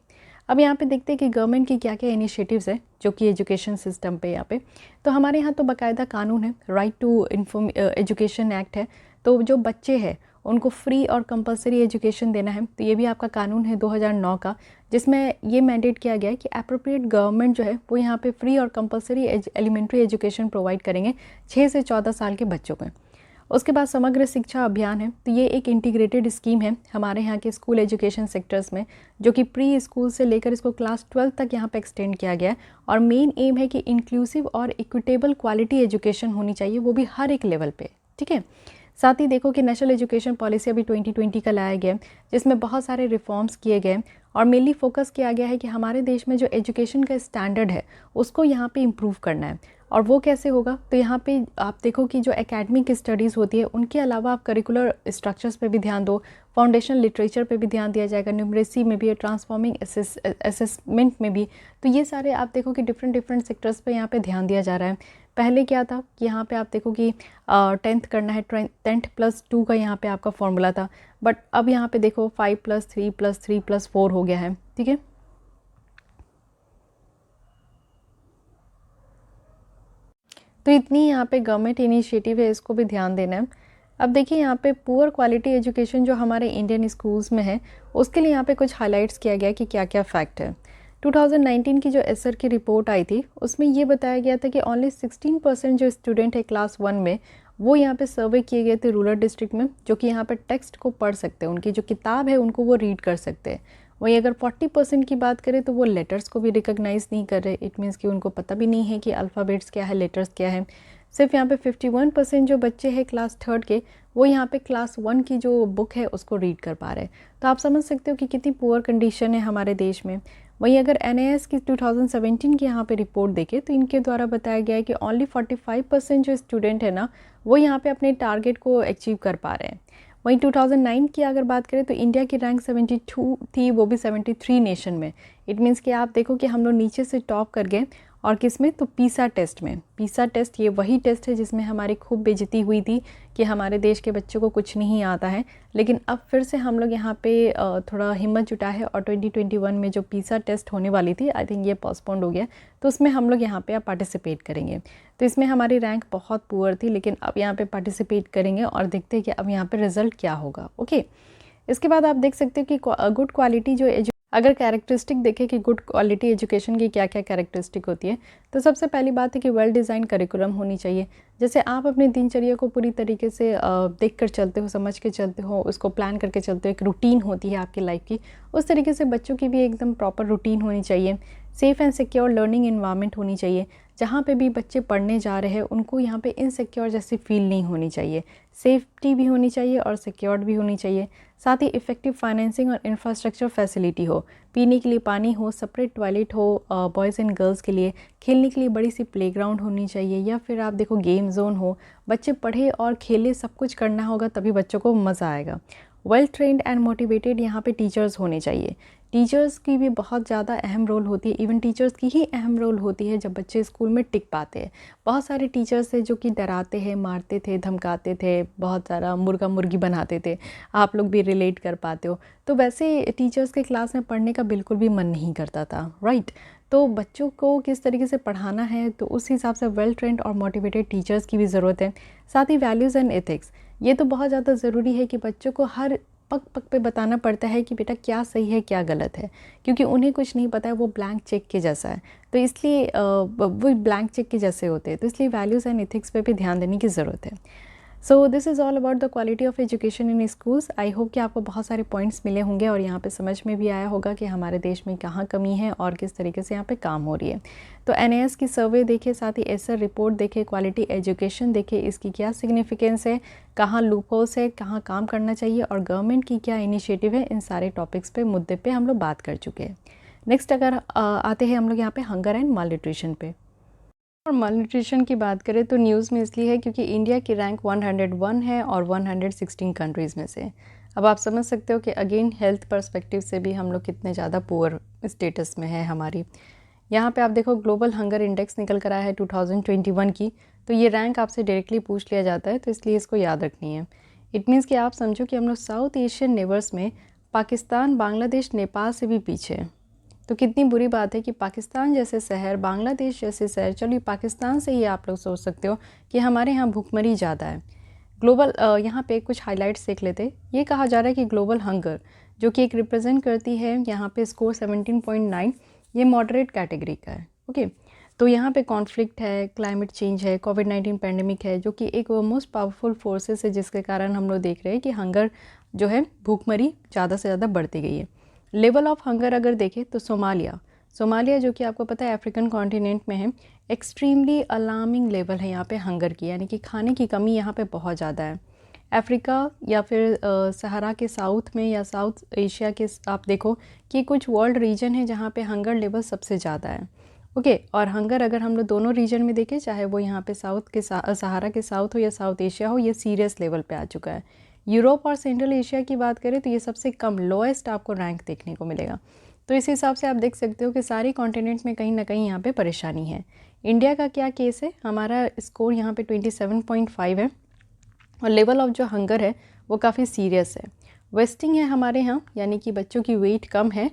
अब यहाँ पे देखते हैं कि गवर्नमेंट की क्या क्या इनिशिएटिव्स है जो कि एजुकेशन सिस्टम पे यहाँ पे। तो हमारे यहाँ तो बाकायदा कानून है, राइट टू एजुकेशन एक्ट है, तो जो बच्चे हैं उनको फ्री और कंपलसरी एजुकेशन देना है। तो ये भी आपका कानून है 2009 का, जिसमें ये मैंडेट किया गया है कि एप्रोप्रिएट गवर्नमेंट जो है वो यहाँ पे फ्री और कंपलसरी एलिमेंट्री एजुकेशन प्रोवाइड करेंगे 6 से 14 साल के बच्चों को। उसके बाद समग्र शिक्षा अभियान है, तो ये एक इंटीग्रेटेड स्कीम है हमारे यहाँ के स्कूल एजुकेशन सेक्टर्स में, जो कि प्री स्कूल से लेकर इसको क्लास 12 तक यहाँ पे एक्सटेंड किया गया है। और मेन एम है कि इंक्लूसिव और इक्विटेबल क्वालिटी एजुकेशन होनी चाहिए, वो भी हर एक लेवल पे, ठीक है। साथ ही देखो कि नेशनल एजुकेशन पॉलिसी अभी 2020 का लाया गया, जिसमें बहुत सारे रिफॉर्म्स किए गए और मेनली फोकस किया गया है कि हमारे देश में जो एजुकेशन का स्टैंडर्ड है उसको यहाँ पे इम्प्रूव करना है। और वो कैसे होगा, तो यहाँ पे आप देखो कि जो एकेडमिक स्टडीज़ होती है उनके अलावा आप करिकुलर स्ट्रक्चर्स पे भी ध्यान दो, फाउंडेशन लिटरेचर पे भी ध्यान दिया जाएगा, न्यूमरेसी में भी, ट्रांसफॉर्मिंग असेसमेंट में भी। तो ये सारे आप देखो कि डिफरेंट सेक्टर्स पे यहाँ पे ध्यान दिया जा रहा है। पहले क्या था कि यहाँ पे आप देखो कि 10th करना है, 10th +2 का यहाँ पे आपका फॉर्मूला था, बट अब यहाँ पे देखो 5+3+3+4 हो गया है, ठीक है। तो इतनी यहाँ पे गवर्नमेंट इनिशिएटिव है, इसको भी ध्यान देना है। अब देखिए यहाँ पे पुअर क्वालिटी एजुकेशन जो हमारे इंडियन स्कूल्स में है, उसके लिए यहाँ पे कुछ हाइलाइट्स किया गया कि क्या क्या फैक्ट है। 2019 की जो एसर की रिपोर्ट आई थी, उसमें ये बताया गया था कि ओनली 16% जो स्टूडेंट है क्लास 1 में, वो यहाँ पे सर्वे किए गए थे रूरल डिस्ट्रिक्ट में, जो कि यहाँ पे टेक्स्ट को पढ़ सकते हैं, उनकी जो किताब है उनको वो रीड कर सकते हैं। वहीं अगर 40% की बात करें तो वो लेटर्स को भी रिकॉग्नाइज़ नहीं कर रहे। इट मीन्स कि उनको पता भी नहीं है कि अल्फ़ाबेट्स क्या है, लेटर्स क्या है। सिर्फ यहाँ पे 51% जो बच्चे हैं क्लास 3 के, वो यहाँ पे क्लास 1 की जो बुक है उसको रीड कर पा रहे हैं। तो आप समझ सकते हो कि कितनी पुअर कंडीशन है हमारे देश में। वहीं अगर NIS की 2017 की यहाँ पे रिपोर्ट देखें, तो इनके द्वारा बताया गया है कि ओनली 45% जो स्टूडेंट है ना, वो यहाँ पे अपने टारगेट को अचीव कर पा रहे हैं। वहीं 2009 की अगर बात करें तो इंडिया की रैंक 72 थी, वो भी 73 नेशन में। इट मीन्स कि आप देखो कि हम लोग नीचे से टॉप कर गए। और किस में, तो पीसा टेस्ट में। पीसा टेस्ट ये वही टेस्ट है जिसमें हमारी खूब बेइज्जती हुई थी कि हमारे देश के बच्चों को कुछ नहीं आता है, लेकिन अब फिर से हम लोग यहाँ पे थोड़ा हिम्मत जुटा है और 2021 में जो पीसा टेस्ट होने वाली थी, आई थिंक ये पोस्टपोन्ड हो गया, तो उसमें हम लोग यहाँ पे अब पार्टिसिपेट करेंगे। तो इसमें हमारी रैंक बहुत पुअर थी, लेकिन अब यहाँ पे पार्टिसिपेट करेंगे और देखते हैं कि अब यहाँ पे रिजल्ट क्या होगा। ओके, इसके बाद आप देख सकते हो कि गुड क्वालिटी जो अगर कैरेक्टरिस्टिक देखें कि गुड क्वालिटी एजुकेशन की क्या क्या कैरेक्टरिस्टिक होती है, तो सबसे पहली बात है कि वेल डिज़ाइन करिकुलम होनी चाहिए। जैसे आप अपनी दिनचर्या को पूरी तरीके से देख कर चलते हो, समझ के चलते हो, उसको प्लान करके चलते हो, एक रूटीन होती है आपकी लाइफ की, उस तरीके से बच्चों की भी एकदम प्रॉपर रूटीन होनी चाहिए। Safe and secure learning environment होनी चाहिए। जहाँ पे भी बच्चे पढ़ने जा रहे हैं उनको यहाँ पे इनसिक्योर जैसी फील नहीं होनी चाहिए। सेफ्टी भी होनी चाहिए और सिक्योर्ड भी होनी चाहिए। साथ ही इफ़ेक्टिव फाइनेंसिंग और इंफ्रास्ट्रक्चर फैसिलिटी हो, पीने के लिए पानी हो, सेपरेट टॉयलेट हो बॉयज़ एंड गर्ल्स के लिए, खेलने के लिए बड़ी सी प्लेग्राउंड होनी चाहिए, या फिर आप देखो गेम जोन हो, बच्चे पढ़े और खेले, सब कुछ करना होगा तभी बच्चों को मज़ा आएगा। वेल ट्रेंड एंड मोटिवेटेड यहाँ पे टीचर्स होने चाहिए। टीचर्स की भी बहुत ज़्यादा अहम रोल होती है, इवन टीचर्स की ही अहम रोल होती है जब बच्चे स्कूल में टिक पाते हैं। बहुत सारे टीचर्स थे जो कि डराते हैं, मारते थे, धमकाते थे, बहुत सारा मुर्गा मुर्गी बनाते थे, आप लोग भी रिलेट कर पाते हो। तो वैसे टीचर्स के क्लास में पढ़ने का बिल्कुल भी मन नहीं करता था, राइट। तो बच्चों को किस तरीके से पढ़ाना है, तो उस हिसाब से वेल ट्रेंड और मोटिवेटेड टीचर्स की भी ज़रूरत है। साथ ही वैल्यूज़ एंड एथिक्स, ये तो बहुत ज़्यादा ज़रूरी है कि बच्चों को हर पग पग पे बताना पड़ता है कि बेटा क्या सही है क्या गलत है, क्योंकि उन्हें कुछ नहीं पता है, वो ब्लैंक चेक के जैसा है। तो इसलिए वो ब्लैंक चेक के जैसे होते हैं, तो इसलिए वैल्यूज़ एंड एथिक्स पे भी ध्यान देने की ज़रूरत है। So this is all about the quality of education in schools. I hope कि आपको बहुत सारे पॉइंट्स मिले होंगे और यहाँ पे समझ में भी आया होगा कि हमारे देश में कहाँ कमी है और किस तरीके से यहाँ पे काम हो रही है। तो NIS की सर्वे देखे, साथ ही एसर रिपोर्ट देखे, क्वालिटी एजुकेशन देखे, इसकी क्या सिग्निफिकेंस है, कहाँ लूपहोल्स है, कहाँ काम करना चाहिए और गवर्नमेंट की क्या इनिशिएटिव है, इन सारे टॉपिक्स पे, मुद्दे पे हम लोग बात कर चुके हैं। नेक्स्ट अगर आते हैं हम लोग यहाँ पे हंगर एंड माल न्यूट्रिशन पे। और माल न्यूट्रिशन की बात करें तो न्यूज़ में इसलिए है क्योंकि इंडिया की रैंक 101 है और 116 कंट्रीज़ में से। अब आप समझ सकते हो कि अगेन हेल्थ पर्सपेक्टिव से भी हम लोग कितने ज़्यादा पुअर स्टेटस में है हमारी। यहाँ पे आप देखो ग्लोबल हंगर इंडेक्स निकल कर आया है 2021 की, तो ये रैंक आपसे डायरेक्टली पूछ लिया जाता है, तो इसलिए इसको याद रखनी है। इट मीन्स कि आप समझो कि हम लोग साउथ एशियन नेबर्स में पाकिस्तान, बांग्लादेश, नेपाल से भी पीछे हैं। तो कितनी बुरी बात है कि पाकिस्तान जैसे शहर, बांग्लादेश जैसे शहर, चलिए पाकिस्तान से ही आप लोग सोच सकते हो कि हमारे यहाँ भूखमरी ज़्यादा है। ग्लोबल यहाँ पे कुछ हाइलाइट्स देख लेते। ये कहा जा रहा है कि ग्लोबल हंगर जो कि एक रिप्रेजेंट करती है यहाँ पे स्कोर 17.9, ये मॉडरेट कैटेगरी का है। ओके, तो यहाँ पे कॉन्फ्लिक्ट है, क्लाइमेट चेंज है, कोविड-19 पैंडेमिक है, जो कि एक मोस्ट पावरफुल फोर्सेस है जिसके कारण हम लोग देख रहे हैं कि हंगर जो है, भूखमरी ज़्यादा से ज़्यादा बढ़ती गई है। लेवल ऑफ हंगर अगर देखें तो सोमालिया जो कि आपको पता है अफ्रीकन कॉन्टिनेंट में है, एक्सट्रीमली अलार्मिंग लेवल है यहाँ पे हंगर की, यानी कि खाने की कमी यहाँ पे बहुत ज़्यादा है। अफ्रीका या फिर सहारा के साउथ में या साउथ एशिया के आप देखो कि कुछ वर्ल्ड रीजन है जहाँ पे हंगर लेवल सबसे ज़्यादा है। ओके, और हंगर अगर हम लोग दोनों रीजन में देखें, चाहे वो यहाँ पे साउथ के सहारा के साउथ हो या साउथ एशिया हो, ये सीरियस लेवल पे आ चुका है। यूरोप और सेंट्रल एशिया की बात करें तो ये सबसे कम लोएस्ट आपको रैंक देखने को मिलेगा। तो इस हिसाब से आप देख सकते हो कि सारे कॉन्टिनेंट में कहीं ना कहीं यहाँ पे परेशानी है। इंडिया का क्या केस है, हमारा स्कोर यहाँ पे 27.5 है और लेवल ऑफ जो हंगर है वो काफ़ी सीरियस है। वेस्टिंग है हमारे यहाँ, यानी कि बच्चों की वेट कम है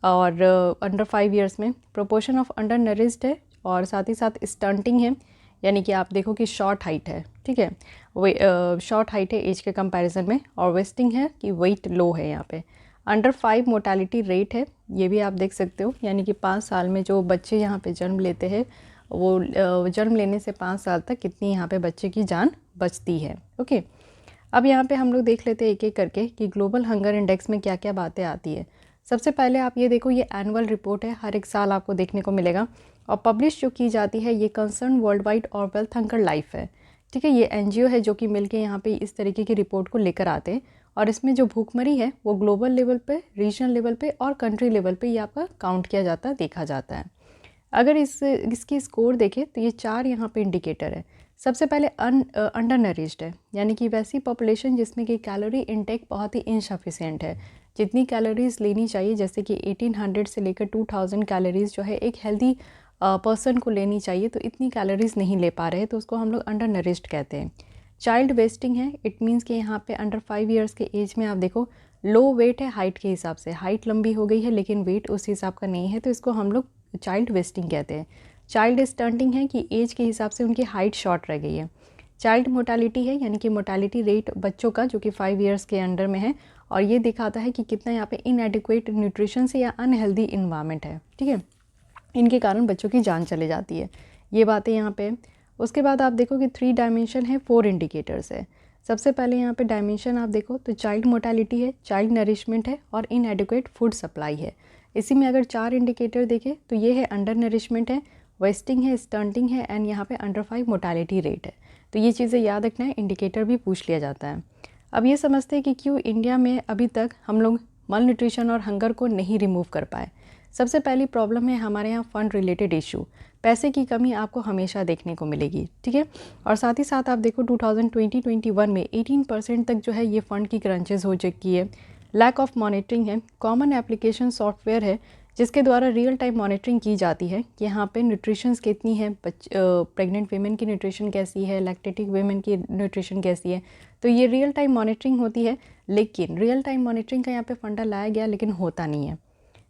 और अंडर 5 इयर्स में प्रोपोर्शन ऑफ अंडर नरिश्ड है, और साथ ही साथ स्टंटिंग है, यानी कि आप देखो कि शॉर्ट हाइट है, ठीक है, वे शॉर्ट हाइट है एज के कंपैरिजन में, और वेस्टिंग है कि वेट लो है यहाँ पे। अंडर 5 मोर्टेलिटी रेट है, ये भी आप देख सकते हो, यानी कि 5 साल में जो बच्चे यहाँ पे जन्म लेते हैं वो जन्म लेने से 5 साल तक कितनी यहाँ पे बच्चे की जान बचती है। ओके, अब यहाँ पे हम लोग देख लेते हैं एक एक करके कि ग्लोबल हंगर इंडेक्स में क्या क्या बातें आती है। सबसे पहले आप ये देखो, ये एनुअल रिपोर्ट है, हर एक साल आपको देखने को मिलेगा, और पब्लिश जो की जाती है ये कंसर्न वर्ल्ड वाइड और वेल्थ हंगर लाइफ है, ठीक है। ये एनजीओ है जो कि मिलके यहाँ पे इस तरीके की रिपोर्ट को लेकर आते हैं, और इसमें जो भूखमरी है वो ग्लोबल लेवल पे, रीजनल लेवल पे और कंट्री लेवल पे ये आपका काउंट किया जाता है, देखा जाता है। अगर इसकी स्कोर देखें तो ये 4 यहाँ पे इंडिकेटर है। सबसे पहले अंडर नरिश्ड है, यानी कि वैसी पॉपुलेशन जिसमें कि कैलोरी इनटेक बहुत ही इनसफिशिएंट है, जितनी कैलोरीज लेनी चाहिए, जैसे कि 1800 से लेकर 2000 कैलोरीज जो है एक हेल्दी पर्सन को लेनी चाहिए, तो इतनी कैलोरीज नहीं ले पा रहे, तो उसको हम लोग अंडर नरिश्ड कहते हैं। चाइल्ड वेस्टिंग है, इट मीन्स कि यहाँ पे अंडर 5 इयर्स के एज में आप देखो लो वेट है हाइट के हिसाब से, हाइट लंबी हो गई है लेकिन वेट उस हिसाब का नहीं है, तो इसको हम लोग चाइल्ड वेस्टिंग कहते हैं। चाइल्ड स्टंटिंग है कि एज के हिसाब से उनकी हाइट शॉर्ट रह गई है। चाइल्ड मोर्टालिटी है, यानी कि मोर्टालिटी रेट बच्चों का जो कि 5 इयर्स के अंडर में है, और ये दिखाता है कि कितना यहाँ पे इनएडिक्वेट न्यूट्रिशन से या अनहेल्दी इन्वायरमेंट है, ठीक है, इनके कारण बच्चों की जान चले जाती है, ये बातें यहाँ पे। उसके बाद आप देखो कि 3 डायमेंशन है, 4 इंडिकेटर्स है। सबसे पहले यहाँ पे डायमेंशन आप देखो तो चाइल्ड मोर्टालिटी है, चाइल्ड नरिशमेंट है और इनएडिक्वेट फूड सप्लाई है। इसी में अगर 4 इंडिकेटर देखें तो ये है अंडर नरिशमेंट है, वेस्टिंग है, स्टंटिंग है एंड यहाँ पे अंडर 5 मोर्टालिटी रेट है। तो ये चीज़ें याद रखना है, इंडिकेटर भी पूछ लिया जाता है। अब ये समझते हैं कि क्यों इंडिया में अभी तक हम लोग मल न्यूट्रिशन और हंगर को नहीं रिमूव कर पाए। सबसे पहली प्रॉब्लम है हमारे यहाँ फ़ंड रिलेटेड इशू, पैसे की कमी आपको हमेशा देखने को मिलेगी, ठीक है। और साथ ही साथ आप देखो 2020-21 में 18% तक जो है ये फ़ंड की क्रंचेस हो चुकी है। लैक ऑफ मॉनिटरिंग है, कॉमन एप्लीकेशन सॉफ्टवेयर है जिसके द्वारा रियल टाइम मॉनिटरिंग की जाती है कि यहाँ पे न्यूट्रिशंस कितनी है, प्रेग्नेंट वीमेन की न्यूट्रिशन कैसी है, लैक्टेटिक वीमेन की न्यूट्रिशन कैसी है, तो ये रियल टाइम मॉनिटरिंग होती है। लेकिन रियल टाइम मॉनिटरिंग का यहाँ पे फंडा लाया गया लेकिन होता नहीं है।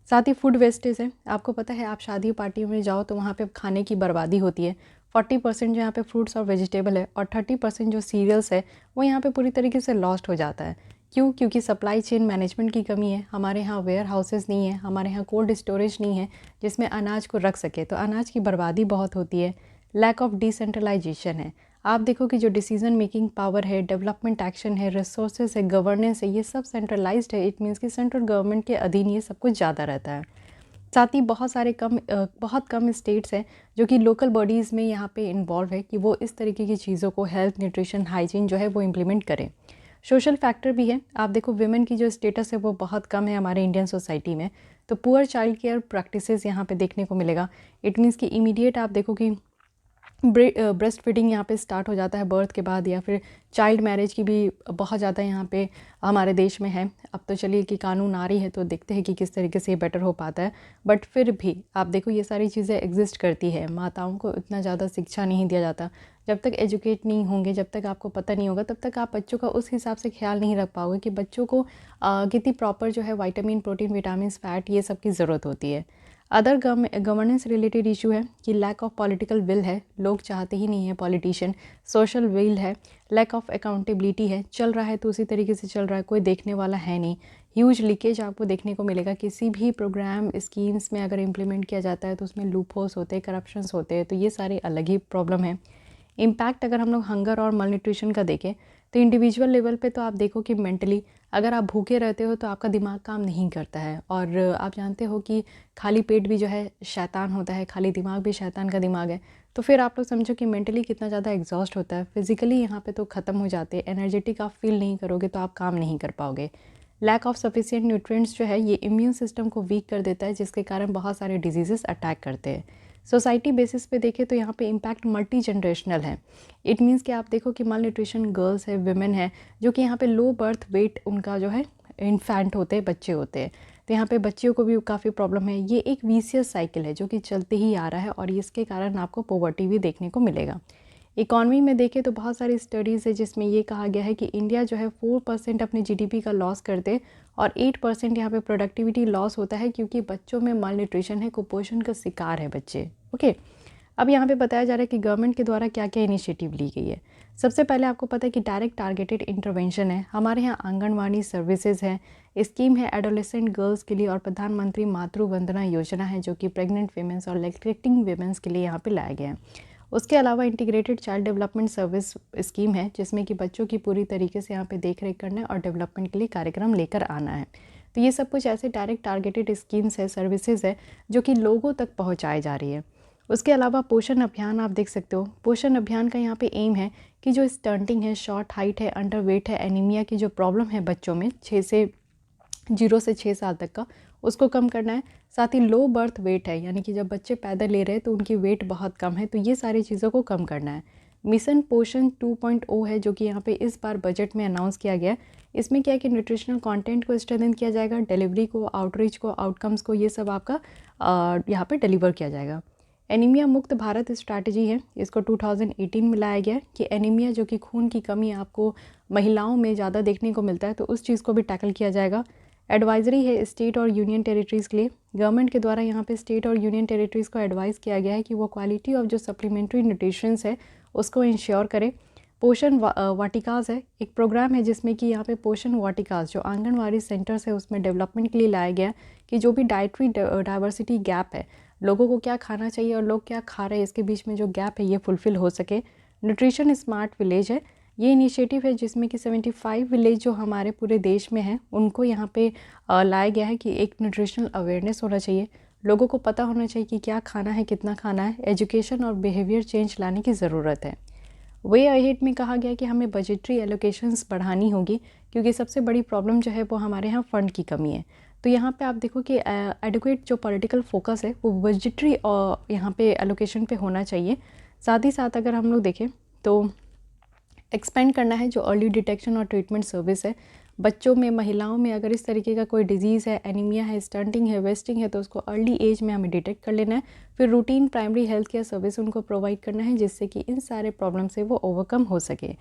साथ ही फूड वेस्टेज है, आपको पता है आप शादी पार्टी में जाओ तो वहाँ पे खाने की बर्बादी होती है। 40% जो यहाँ पे फ्रूट्स और वेजिटेबल है और 30% जो सीरियल्स है वो यहाँ पे पूरी तरीके से लॉस्ट हो जाता है। क्यों? क्योंकि सप्लाई चेन मैनेजमेंट की कमी है, हमारे यहाँ वेयर हाउसेस नहीं है, हमारे यहाँ कोल्ड स्टोरेज नहीं है जिसमें अनाज को रख सके, तो अनाज की बर्बादी बहुत होती है। लैक ऑफ डिसेंट्रलाइजेशन है, आप देखो कि जो डिसीजन मेकिंग पावर है, डेवलपमेंट एक्शन है, रिसोर्सेज है, गवर्नेंस है, ये सब सेंट्रलाइज्ड है। इट मीन्स कि सेंट्रल गवर्नमेंट के अधीन ये सब कुछ ज़्यादा रहता है। साथ ही बहुत कम स्टेट्स हैं जो कि लोकल बॉडीज़ में यहाँ पे इन्वॉल्व है कि वो इस तरीके की चीज़ों को हेल्थ, न्यूट्रिशन, हाइजीन जो है वो इम्प्लीमेंट करें। सोशल फैक्टर भी है, आप देखो वुमेन की जो स्टेटस है वो बहुत कम है हमारे इंडियन सोसाइटी में, तो पुअर चाइल्ड केयर प्रैक्टिसेस यहाँ पे देखने को मिलेगा। इट मीन्स कि इमीडिएट आप देखो कि ब्रेस्ट फीडिंग यहाँ पे स्टार्ट हो जाता है बर्थ के बाद, या फिर चाइल्ड मैरिज की भी बहुत ज़्यादा यहाँ पे हमारे देश में है। अब तो चलिए कि कानून आ रही है तो देखते हैं कि किस तरीके से ये बेटर हो पाता है, बट फिर भी आप देखो ये सारी चीज़ें एग्जिस्ट करती है। माताओं को इतना ज़्यादा शिक्षा नहीं दिया जाता, जब तक एजुकेट नहीं होंगे, जब तक आपको पता नहीं होगा, तब तक आप बच्चों का उस हिसाब से ख्याल नहीं रख पाओगे कि बच्चों को कितनी प्रॉपर जो है विटामिन, प्रोटीन, विटामिन, फैट ये सब की ज़रूरत होती है। अदर गवर्नेंस रिलेटेड इशू है कि लैक ऑफ पॉलिटिकल विल है, लोग चाहते ही नहीं है पॉलिटिशियन। सोशल विल है, लैक ऑफ अकाउंटेबिलिटी है, चल रहा है तो उसी तरीके से चल रहा है, कोई देखने वाला है नहीं। ह्यूज लीकेज आपको देखने को मिलेगा किसी भी प्रोग्राम स्कीम्स में। अगर इम्प्लीमेंट किया जाता है तो उसमें लूप होल्स होते हैं, करप्शंस होते हैं, तो ये सारे अलग ही प्रॉब्लम है। इम्पैक्ट अगर हम लोग हंगर और मलन्यूट्रिशन का देखें तो इंडिविजुअल लेवल पे तो आप देखो कि मेंटली अगर आप भूखे रहते हो तो आपका दिमाग काम नहीं करता है। और आप जानते हो कि खाली पेट भी जो है शैतान होता है, खाली दिमाग भी शैतान का दिमाग है। तो फिर आप लोग समझो कि मेंटली कितना ज़्यादा एग्जॉस्ट होता है। फिजिकली यहाँ पे तो ख़त्म हो जाते हैं, एनर्जेटिक आप फील नहीं करोगे तो आप काम नहीं कर पाओगे। लैक ऑफ सफिशिएंट न्यूट्रिएंट्स जो है ये इम्यून सिस्टम को वीक कर देता है, जिसके कारण बहुत सारे डिजीजेस अटैक करते हैं। सोसाइटी बेसिस पे देखें तो यहाँ पे इम्पैक्ट मल्टी जनरेशनल है। इट मीन्स कि आप देखो कि माल न्यूट्रिशन गर्ल्स है, विमेन है, जो कि यहाँ पे लो बर्थ वेट उनका जो है इन्फेंट होते हैं, बच्चे होते हैं, तो यहाँ पे बच्चियों को भी काफ़ी प्रॉब्लम है। ये एक वीसियस साइकिल है जो कि चलते ही आ रहा है और इसके कारण आपको पॉवर्टी भी देखने को मिलेगा। इकॉनमी में देखें तो बहुत सारी स्टडीज़ है जिसमें ये कहा गया है कि इंडिया जो है 4% अपने जीडीपी का लॉस करते और 8% यहाँ पे प्रोडक्टिविटी लॉस होता है, क्योंकि बच्चों में माल न्यूट्रिशन है, कुपोषण का शिकार है बच्चे। ओके, अब यहाँ पे बताया जा रहा है कि गवर्नमेंट के द्वारा क्या क्या इनिशिएटिव ली गई है। सबसे पहले आपको पता है कि डायरेक्ट टारगेटेड इंटरवेंशन है, हमारे यहाँ आंगनवाड़ी सर्विसेज है, स्कीम है एडोलेसेंट गर्ल्स के लिए, और प्रधानमंत्री मातृ वंदना योजना है जो कि प्रेग्नेंट वीमेंस और लैक्टेटिंग वीमेंस के लिए यहाँ पे लाया गया है। उसके अलावा integrated child development service scheme है जिसमें कि बच्चों की पूरी तरीके से यहाँ पे देख रेख करना है और डेवलपमेंट के लिए कार्यक्रम लेकर आना है। तो ये सब कुछ ऐसे डायरेक्ट टारगेटेड स्कीम्स है, सर्विसेज है जो कि लोगों तक पहुँचाई जा रही है। उसके अलावा पोषण अभियान आप देख सकते हो। पोषण अभियान का यहाँ पे एम है कि जो स्टंटिंग है, शॉर्ट हाइट है, अंडर वेट है, एनीमिया की जो प्रॉब्लम है बच्चों में 0 से 6 साल तक का, उसको कम करना है। साथ ही लो बर्थ वेट है, यानी कि जब बच्चे पैदा ले रहे हैं तो उनकी वेट बहुत कम है, तो ये सारी चीज़ों को कम करना है। मिशन पोषण 2.0 है जो कि यहाँ पे इस बार बजट में अनाउंस किया गया। इसमें क्या है कि न्यूट्रिशनल कंटेंट को स्ट्रेंथन किया जाएगा, डिलीवरी को, आउटरीच को, आउटकम्स को, ये सब आपका यहाँ पे डिलीवर किया जाएगा। एनीमिया मुक्त भारत स्ट्रैटेजी है, इसको 2018 में लाया गया कि एनीमिया जो कि खून की कमी आपको महिलाओं में ज़्यादा देखने को मिलता है, तो उस चीज़ को भी टैकल किया जाएगा। एडवाइजरी है स्टेट और यूनियन टेरिटरीज़ के लिए। गवर्नमेंट के द्वारा यहाँ पे स्टेट और यूनियन टेरिटरीज़ को एडवाइस किया गया है कि वो क्वालिटी ऑफ जो सप्लीमेंट्री न्यूट्रिशंस है उसको इंश्योर करें। पोषण वाटिकाज़ है, एक प्रोग्राम है जिसमें कि यहाँ पे पोषण वाटिकाज़ जो आंगनवाड़ी सेंटर्स है उसमें डेवलपमेंट के लिए लाया गया कि जो भी डाइटरी डाइवर्सिटी गैप है, लोगों को क्या खाना चाहिए और लोग क्या खा रहे हैं, इसके बीच में जो गैप है ये फुलफ़िल हो सके। न्यूट्रिशन स्मार्ट विलेज है, ये इनिशिएटिव है जिसमें कि 75 विलेज जो हमारे पूरे देश में हैं उनको यहाँ पे लाया गया है कि एक न्यूट्रिशनल अवेयरनेस होना चाहिए, लोगों को पता होना चाहिए कि क्या खाना है, कितना खाना है। एजुकेशन और बिहेवियर चेंज लाने की ज़रूरत है। वे अहेड में कहा गया कि हमें बजटरी एलोकेशंस बढ़ानी होगी, क्योंकि सबसे बड़ी प्रॉब्लम जो है वो हमारे यहाँ फ़ंड की कमी है। तो यहाँ पे आप देखो कि एडुकेट जो पॉलिटिकल फोकस है वो बजटरी और यहाँ पे एलोकेशन पे होना चाहिए। साथ ही साथ अगर हम लोग देखें तो एक्सपेंड करना है जो अर्ली डिटेक्शन और ट्रीटमेंट सर्विस है। बच्चों में, महिलाओं में अगर इस तरीके का कोई डिजीज़ है, एनीमिया है, स्टंटिंग है, वेस्टिंग है, तो उसको अर्ली एज में हमें डिटेक्ट कर लेना है। फिर routine primary health care service उनको प्रोवाइड करना है जिससे कि इन सारे प्रॉब्लम से वो ओवरकम हो सके।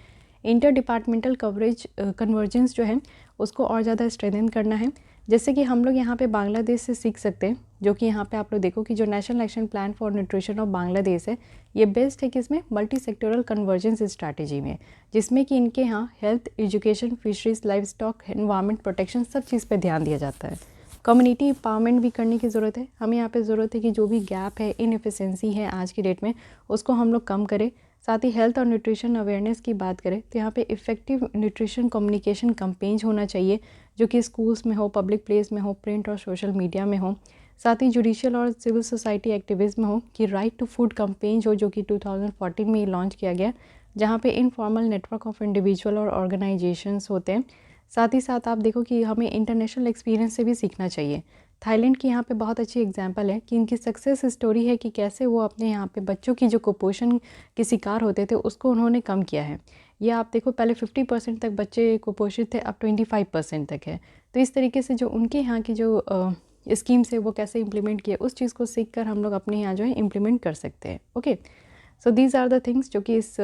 इंटर डिपार्टमेंटल कवरेज कन्वर्जेंस जो है उसको और ज़्यादा स्ट्रेंथन करना है, जैसे कि हम लोग यहाँ पे बांग्लादेश से सीख सकते हैं, जो कि यहाँ पे आप लोग देखो कि जो national action plan for nutrition of Bangladesh है ये बेस्ड है किसमें, मल्टी सेक्टोरल कन्वर्जेंस स्ट्रैटेजी में, जिसमें कि इनके यहाँ health, education, fisheries, life stock, environment protection सब चीज़ पे ध्यान दिया जाता है। कम्युनिटी एम्पावरमेंट भी करने की ज़रूरत है। हमें यहाँ पे ज़रूरत है कि जो भी गैप है, इनएफिशिएंसी है आज की डेट में, उसको हम लोग कम करें। साथ ही हेल्थ और न्यूट्रिशन अवेयरनेस की बात करें तो यहाँ पे इफ़ेक्टिव न्यूट्रिशन कम्युनिकेशन कैंपेन्स होना चाहिए जो कि स्कूल्स में हो, पब्लिक प्लेस में हो, प्रिंट और सोशल मीडिया में हो। साथ ही जुडिशियल और सिविल सोसाइटी एक्टिविज़्म हो कि राइट टू फूड कैंपेन हो जो कि 2014 में लॉन्च किया गया, जहाँ पे इनफॉर्मल नेटवर्क ऑफ इंडिविजुअल और ऑर्गेनाइजेशंस होते हैं। साथ ही साथ आप देखो कि हमें इंटरनेशनल एक्सपीरियंस से भी सीखना चाहिए। थाईलैंड की यहाँ पे बहुत अच्छी एग्जांपल है कि इनकी सक्सेस स्टोरी है कि कैसे वो अपने यहाँ पे बच्चों की जो कुपोषण के शिकार होते थे उसको उन्होंने कम किया है। ये आप देखो पहले 50% तक बच्चे कुपोषित थे, अब 25% तक है। तो इस तरीके से जो उनके यहाँ की जो स्कीम्स है वो कैसे इम्प्लीमेंट किए, उस चीज़ को सीख कर हम लोग अपने यहाँ जो है इम्प्लीमेंट कर सकते हैं। Okay, so these are the things जो कि इस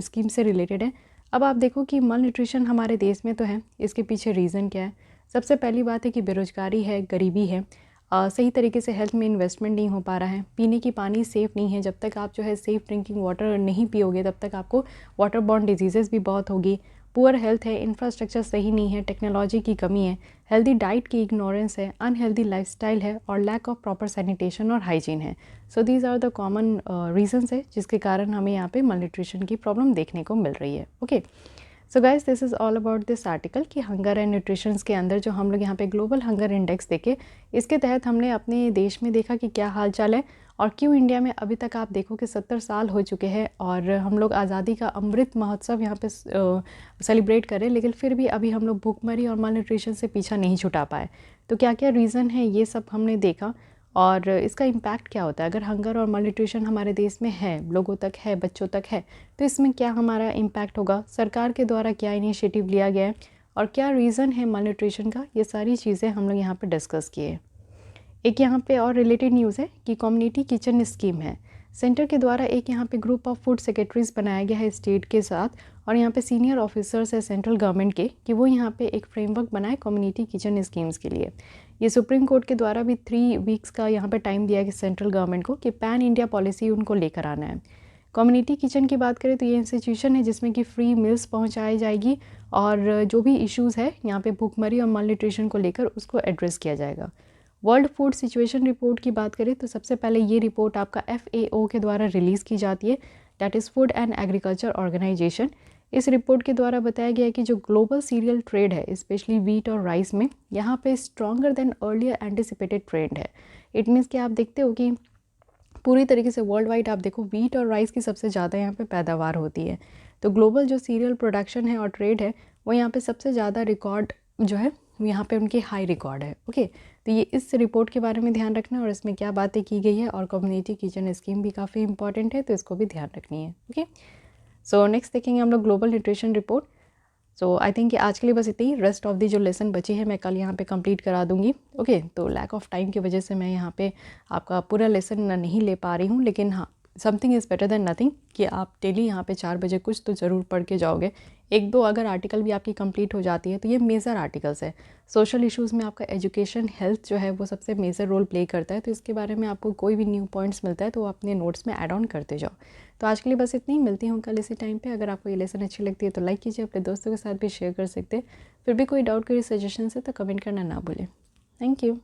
स्कीम से रिलेटेड है। अब आप देखो कि मल न्यूट्रिशन हमारे देश में तो है, इसके पीछे रीज़न क्या है। सबसे पहली बात है कि बेरोज़गारी है, गरीबी है। सही तरीके से हेल्थ में इन्वेस्टमेंट नहीं हो पा रहा है, पीने की पानी सेफ़ नहीं है। जब तक आप जो है सेफ़ ड्रिंकिंग वाटर नहीं पियोगे तब तक आपको वाटर बॉर्न डिजीज़ेज़ भी बहुत होगी। पुअर हेल्थ है, इंफ्रास्ट्रक्चर सही नहीं है, टेक्नोलॉजी की कमी है, हेल्दी डाइट की इग्नोरेंस है, अनहेल्दी लाइफस्टाइल है और लैक ऑफ प्रॉपर सैनिटेशन और हाइजीन है। So these are the common reasons है जिसके कारण हमें यहाँ पे malnutrition की प्रॉब्लम देखने को मिल रही है। Okay, so guys this is all about this article कि हंगर एंड न्यूट्रिशंस के अंदर जो हम लोग यहाँ पे ग्लोबल हंगर इंडेक्स देखे, इसके तहत हमने अपने देश में देखा कि क्या हाल चाल है और क्यों इंडिया में अभी तक आप देखो कि 70 साल हो चुके हैं और हम लोग आज़ादी का अमृत महोत्सव यहाँ पे सेलिब्रेट करें, लेकिन फिर भी अभी हम लोग भूखमरी और माल न्यूट्रिशन से पीछा नहीं छुटा पाए। तो क्या क्या रीज़न है ये सब हमने देखा और इसका इम्पैक्ट क्या होता है अगर हंगर और माल न्यूट्रिशन हमारे देश में है, लोगों तक है, बच्चों तक है, तो इसमें क्या हमारा इम्पैक्ट होगा, सरकार के द्वारा क्या इनिशिएटिव लिया गया है और क्या रीज़न है माल न्यूट्रिशन का, ये सारी चीज़ें हम लोग यहाँ पे डिस्कस किए। एक यहाँ पे और रिलेटेड न्यूज़ है कि कम्युनिटी किचन स्कीम है, सेंटर के द्वारा एक यहाँ पे ग्रुप ऑफ फूड सेक्रेटरीज बनाया गया है स्टेट के साथ और यहाँ पे सीनियर ऑफिसर्स है सेंट्रल गवर्नमेंट के कि वो यहाँ पे एक फ्रेमवर्क बनाए कम्युनिटी किचन स्कीम्स के लिए। ये सुप्रीम कोर्ट के द्वारा भी 3 वीक्स का यहाँ पे टाइम दिया गया सेंट्रल गवर्नमेंट को कि पैन इंडिया पॉलिसी उनको लेकर आना है। कम्युनिटी किचन की बात करें तो ये इंस्टीट्यूशन है जिसमें कि फ्री मील्स पहुँचाई जाएगी और जो भी इश्यूज़ है यहाँ पे भूखमरी और माल न्यूट्रिशन को लेकर उसको एड्रेस किया जाएगा। वर्ल्ड फूड सिचुएशन रिपोर्ट की बात करें तो सबसे पहले ये रिपोर्ट आपका FAO के द्वारा रिलीज़ की जाती है, that is Food and Agriculture Organisation. इस रिपोर्ट के द्वारा बताया गया है कि जो ग्लोबल सीरियल ट्रेड है स्पेशली वीट और राइस में, यहाँ पे stronger than earlier anticipated trend है। इट मीन्स कि आप देखते हो कि पूरी तरीके से वर्ल्ड वाइड आप देखो वीट और राइस की सबसे ज़्यादा यहाँ पे पैदावार होती है। तो ग्लोबल जो सीरियल प्रोडक्शन है और ट्रेड है वो यहाँ पे सबसे ज़्यादा रिकॉर्ड जो है यहाँ पे उनकी हाई रिकॉर्ड है। ओके, तो ये इस रिपोर्ट के बारे में ध्यान रखना और इसमें क्या बातें की गई है और कम्युनिटी किचन स्कीम भी काफ़ी इंपॉर्टेंट है तो इसको भी ध्यान रखनी है। ओके, सो नेक्स्ट देखेंगे हम लोग global nutrition report. So I think कि आज के लिए बस इतनी ही, रेस्ट ऑफ दी जो लेसन बची है मैं कल यहाँ पे कंप्लीट करा दूँगी। ओके, तो लैक ऑफ टाइम की वजह से मैं यहाँ पे आपका पूरा लेसन नहीं ले पा रही हूँ, लेकिन हाँ something is better than nothing कि आप डेली यहाँ पे 4 बजे कुछ तो ज़रूर पढ़ के जाओगे। 1-2 अगर आर्टिकल भी आपकी कंप्लीट हो जाती है तो ये मेजर आर्टिकल्स है। सोशल इश्यूज़ में आपका एजुकेशन हेल्थ जो है वो सबसे मेजर रोल प्ले करता है, तो इसके बारे में आपको कोई भी न्यू पॉइंट्स मिलता है तो अपने नोट्स में ऐड ऑन करते जाओ। तो आज के लिए बस इतनी ही, मिलती हूँ कल इसी टाइम पे। अगर आपको ये लेसन अच्छी लगती है तो लाइक कीजिए, अपने दोस्तों के साथ भी शेयर कर सकते हैं। फिर भी कोई डाउट कोई सजेशन है तो कमेंट करना ना भूलें। Thank you.